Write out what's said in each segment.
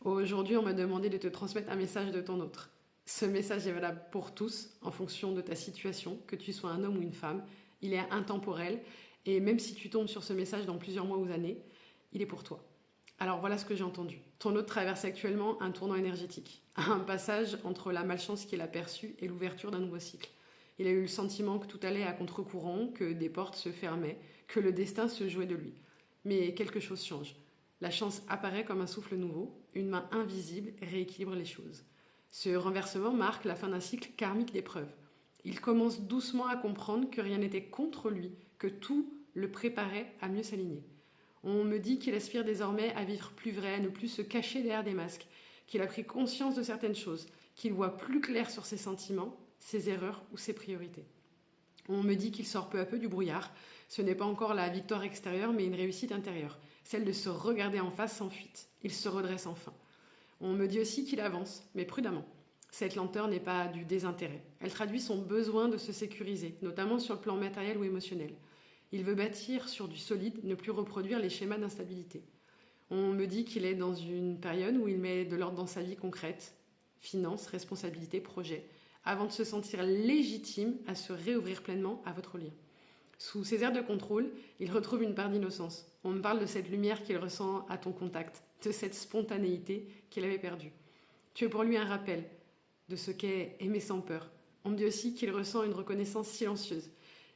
Aujourd'hui, on m'a demandé de te transmettre un message de ton autre. Ce message est valable pour tous, en fonction de ta situation, que tu sois un homme ou une femme. Il est intemporel, et même si tu tombes sur ce message dans plusieurs mois ou années, il est pour toi. Alors voilà ce que j'ai entendu. Ton autre traverse actuellement un tournant énergétique, un passage entre la malchance qu'il a perçue et l'ouverture d'un nouveau cycle. Il a eu le sentiment que tout allait à contre-courant, que des portes se fermaient, que le destin se jouait de lui. Mais quelque chose change. La chance apparaît comme un souffle nouveau, une main invisible rééquilibre les choses. Ce renversement marque la fin d'un cycle karmique d'épreuves. Il commence doucement à comprendre que rien n'était contre lui, que tout le préparait à mieux s'aligner. On me dit qu'il aspire désormais à vivre plus vrai, à ne plus se cacher derrière des masques, qu'il a pris conscience de certaines choses, qu'il voit plus clair sur ses sentiments, ses erreurs ou ses priorités. On me dit qu'il sort peu à peu du brouillard. Ce n'est pas encore la victoire extérieure, mais une réussite intérieure, celle de se regarder en face sans fuite. Il se redresse enfin. On me dit aussi qu'il avance, mais prudemment. Cette lenteur n'est pas du désintérêt. Elle traduit son besoin de se sécuriser, notamment sur le plan matériel ou émotionnel. Il veut bâtir sur du solide, ne plus reproduire les schémas d'instabilité. On me dit qu'il est dans une période où il met de l'ordre dans sa vie concrète, finances, responsabilités, projets, avant de se sentir légitime à se réouvrir pleinement à votre lien. Sous ses airs de contrôle, il retrouve une part d'innocence. On me parle de cette lumière qu'il ressent à ton contact, de cette spontanéité qu'il avait perdue. Tu es pour lui un rappel de ce qu'est aimer sans peur. On me dit aussi qu'il ressent une reconnaissance silencieuse.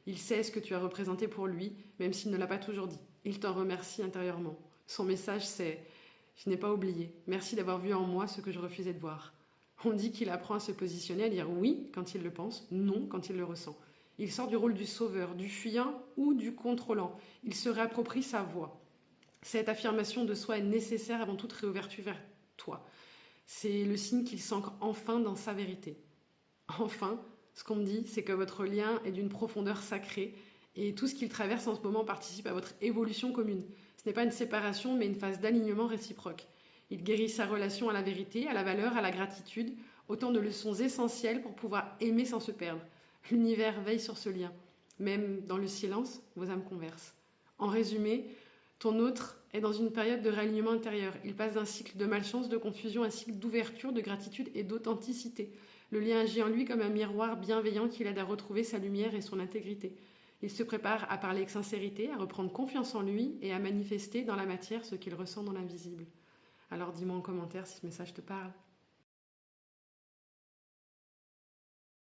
Il sait ce que tu as représenté pour lui, même s'il ne l'a pas toujours dit. Il t'en remercie intérieurement. Son message, c'est « Je n'ai pas oublié. Merci d'avoir vu en moi ce que je refusais de voir. » On dit qu'il apprend à se positionner, à dire oui quand il le pense, non quand il le ressent. Il sort du rôle du sauveur, du fuyant ou du contrôlant. Il se réapproprie sa voix. Cette affirmation de soi est nécessaire avant toute réouverture vers toi. C'est le signe qu'il s'ancre enfin dans sa vérité. Enfin, ce qu'on me dit, c'est que votre lien est d'une profondeur sacrée et tout ce qu'il traverse en ce moment participe à votre évolution commune. Ce n'est pas une séparation, mais une phase d'alignement réciproque. Il guérit sa relation à la vérité, à la valeur, à la gratitude, autant de leçons essentielles pour pouvoir aimer sans se perdre. L'univers veille sur ce lien. Même dans le silence, vos âmes conversent. En résumé, ton autre est dans une période de réalignement intérieur. Il passe d'un cycle de malchance, de confusion, à un cycle d'ouverture, de gratitude et d'authenticité. Le lien agit en lui comme un miroir bienveillant qui l'aide à retrouver sa lumière et son intégrité. Il se prépare à parler avec sincérité, à reprendre confiance en lui et à manifester dans la matière ce qu'il ressent dans l'invisible. Alors dis-moi en commentaire si ce message te parle.